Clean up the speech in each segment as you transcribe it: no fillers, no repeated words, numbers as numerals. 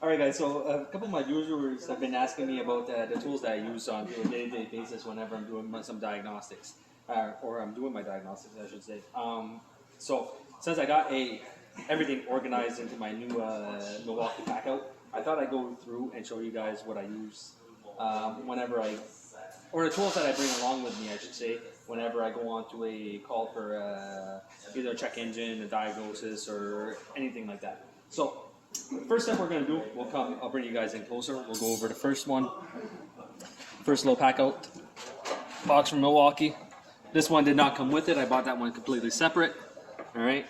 Alright guys, so a couple of my viewers have been asking me about the tools that I use on a day-to-day basis whenever I'm doing some diagnostics, or I'm doing my diagnostics, I should say. So since I got everything organized into my new Milwaukee PackOut, I thought I'd go through and show you guys what I use whenever or the tools that I bring along with me, I should say, whenever I go on to a call for either a check engine, a diagnosis, or anything like that. So first step we're going to do, I'll bring you guys in closer. We'll go over the first one. First low PackOut box from Milwaukee. This one did not come with it. I bought that one completely separate. All right.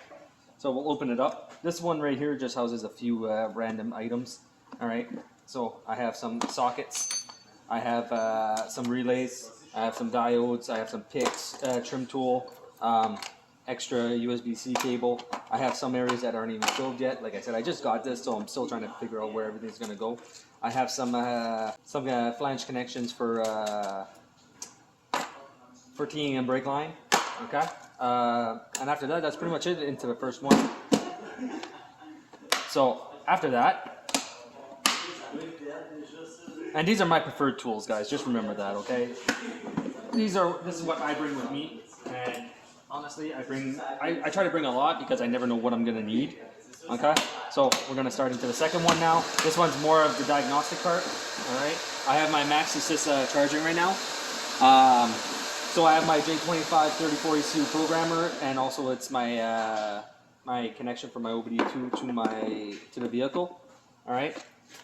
So we'll open it up. This one right here just houses a few random items. All right. So I have some sockets. I have some relays. I have some diodes. I have some picks, trim tool, extra USB-C cable. I have some areas that aren't even filled yet. Like I said, I just got this, so I'm still trying to figure out where everything's going to go. I have some flange connections for teeing and brake line. Okay. And after that, that's pretty much it into the first one. So after that, and these are my preferred tools, guys. Just remember that, okay? This is what I bring with me, and honestly, I try to bring a lot because I never know what I'm gonna need. Okay, so we're gonna start into the second one now. This one's more of the diagnostic part. All right, I have my MaxiSys charging right now. So I have my J2534 ECU programmer, and also it's my my connection for my OBD2 to the vehicle. All right.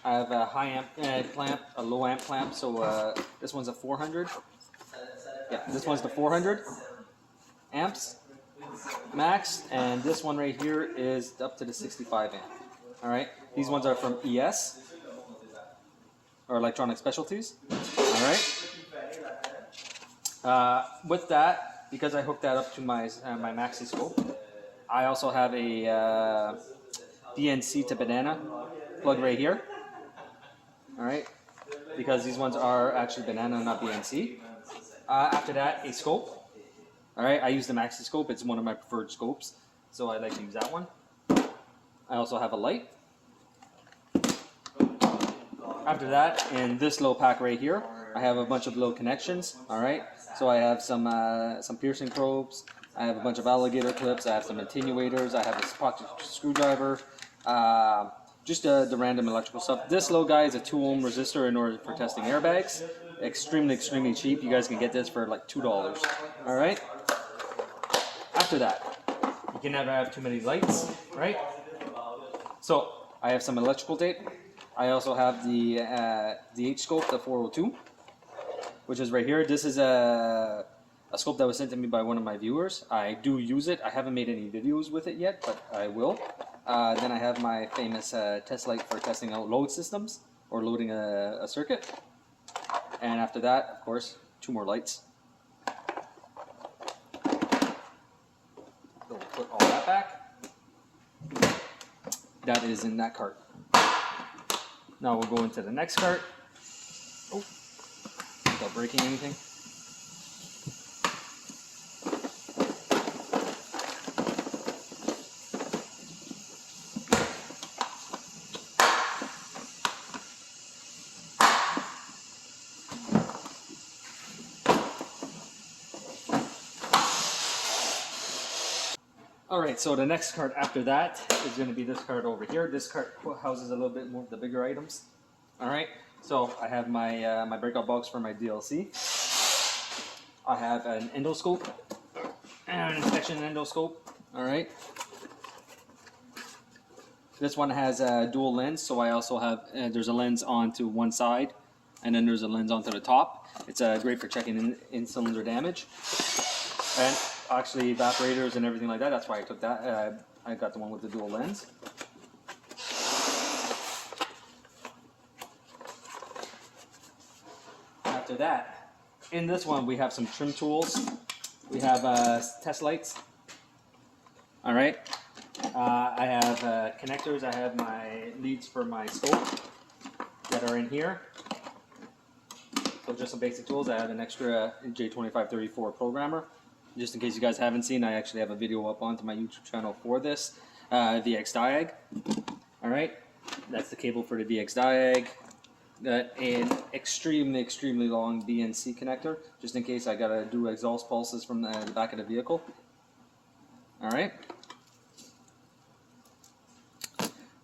I have a high amp clamp, a low amp clamp. So this one's a 400. Yeah, this one's the 400 amps max, and this one right here is up to the 65 amp. All right, these ones are from ES or Electronic Specialties. All right. With that, because I hooked that up to my my MaxiScope, I also have a BNC to banana plug right here. All right, because these ones are actually banana, not BNC. After that, a scope. All right, I use the MaxiScope. It's one of my preferred scopes, so I like to use that one. I also have a light. After that, in this low pack right here, I have a bunch of little connections. All right, so I have some piercing probes. I have a bunch of alligator clips. I have some attenuators. I have a pocket screwdriver. Just the random electrical stuff. This low guy is a 2 ohm resistor in order for testing airbags. Extremely cheap. You guys can get this for like $2. All right. After that, you can never have too many lights, right? So I have some electrical tape. I also have the H-scope, the 402, which is right here. This is a scope that was sent to me by one of my viewers. I do use it. I haven't made any videos with it yet, but I will. Then I have my famous test light for testing out load systems or loading a circuit. And after that, of course, 2 more lights. So we'll put all that back. That is in that cart. Now we'll go into the next cart. Oh, without breaking anything. Alright, so the next cart after that is going to be this cart over here. This cart houses a little bit more of the bigger items. Alright, so I have my my breakout box for my DLC. I have an endoscope and an inspection endoscope. Alright. This one has a dual lens, so I also have, there's a lens onto one side, and then there's a lens onto the top. It's great for checking in-cylinder damage. And actually evaporators and everything like that. That's why I took that. I got the one with the dual lens. After that, in this one we have some trim tools. We have test lights. All right. I have connectors. I have my leads for my scope that are in here. So just some basic tools. I have an extra J2534 programmer. Just in case you guys haven't seen, I actually have a video up onto my YouTube channel for this, VX Diag. All right. That's the cable for the DX diag. Got an extremely long BNC connector, just in case I gotta do exhaust pulses from the back of the vehicle. All right.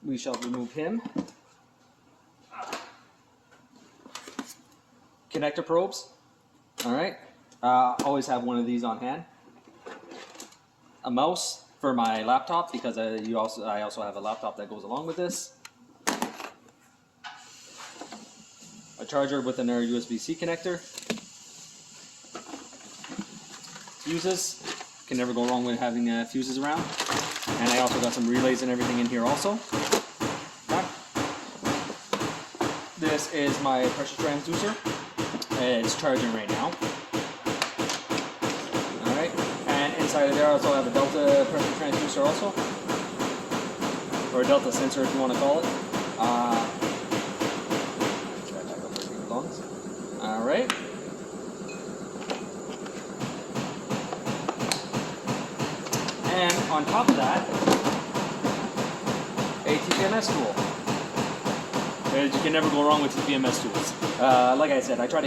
We shall remove him. Connector probes. All right. Always have one of these on hand. A mouse for my laptop, because I also have a laptop that goes along with this. A charger with another USB-C connector. Fuses. Can never go wrong with having fuses around. And I also got some relays and everything in here also. Okay. This is my pressure transducer. It's charging right now. Alright. And inside of there I also have a Delta pressure transducer also. Or a Delta sensor if you want to call it. Alright. And on top of that, a Tpms tool. You can never go wrong with Tpms tools. Like I said, I try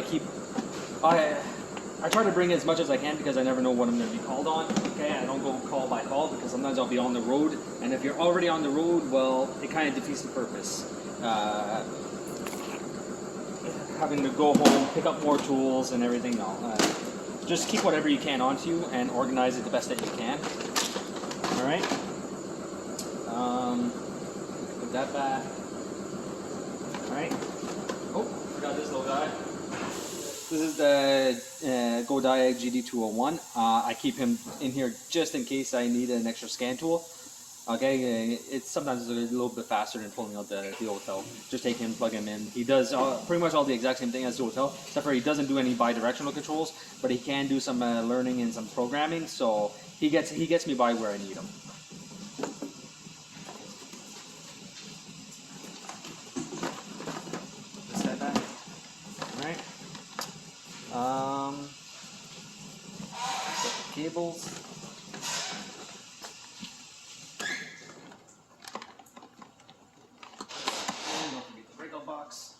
to bring as much as I can, because I never know what I'm going to be called on. Okay, I don't go call by call, because sometimes I'll be on the road, and if you're already on the road, well, it kind of defeats the purpose. Having to go home, pick up more tools and everything. No, just keep whatever you can onto you and organize it the best that you can. All right. Put that back. All right. Oh, forgot this little guy. This is the Go Diag GD201. I keep him in here just in case I need an extra scan tool. Okay, it's sometimes a little bit faster than pulling out the Autel. Just take him, plug him in. He does pretty much all the exact same thing as the Autel, except for he doesn't do any bi-directional controls, but he can do some learning and some programming. So he gets me by where I need him. Set that. All right. Set the cables. Box.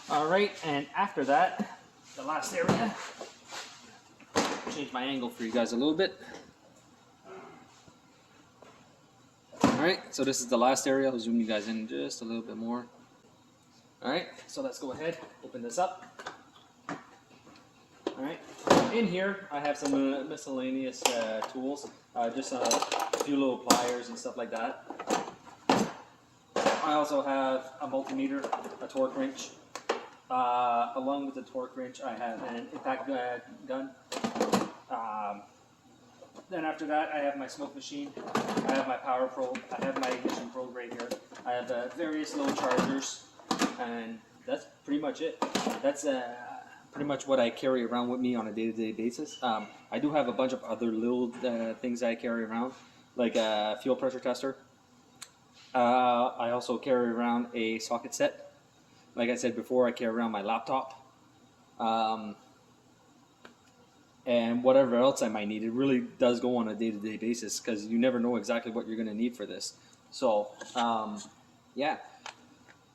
All right, and after that, the last area. Change my angle for you guys a little bit. All right, so this is the last area. I'll zoom you guys in just a little bit more. All right, so let's go ahead, open this up. All right. In here, I have some miscellaneous tools, just a few little pliers and stuff like that. I also have a multimeter, a torque wrench. Along with the torque wrench, I have an impact gun. Then after that, I have my smoke machine. I have my Powerprobe. I have my ignition probe right here. I have various little chargers, and that's pretty much it. That's pretty much what I carry around with me on a day-to-day basis. I do have a bunch of other little things I carry around, like a fuel pressure tester. I also carry around a socket set. Like I said before, I carry around my laptop. And whatever else I might need. It really does go on a day-to-day basis, because you never know exactly what you're going to need for this. So, yeah.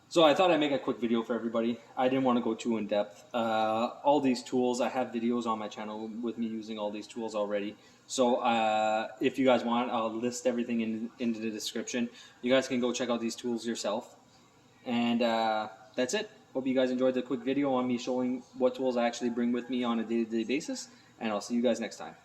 So I thought I'd make a quick video for everybody. I didn't want to go too in depth. All these tools, I have videos on my channel with me using all these tools already. So if you guys want, I'll list everything into the description. You guys can go check out these tools yourself. And that's it. Hope you guys enjoyed the quick video on me showing what tools I actually bring with me on a day-to-day basis. And I'll see you guys next time.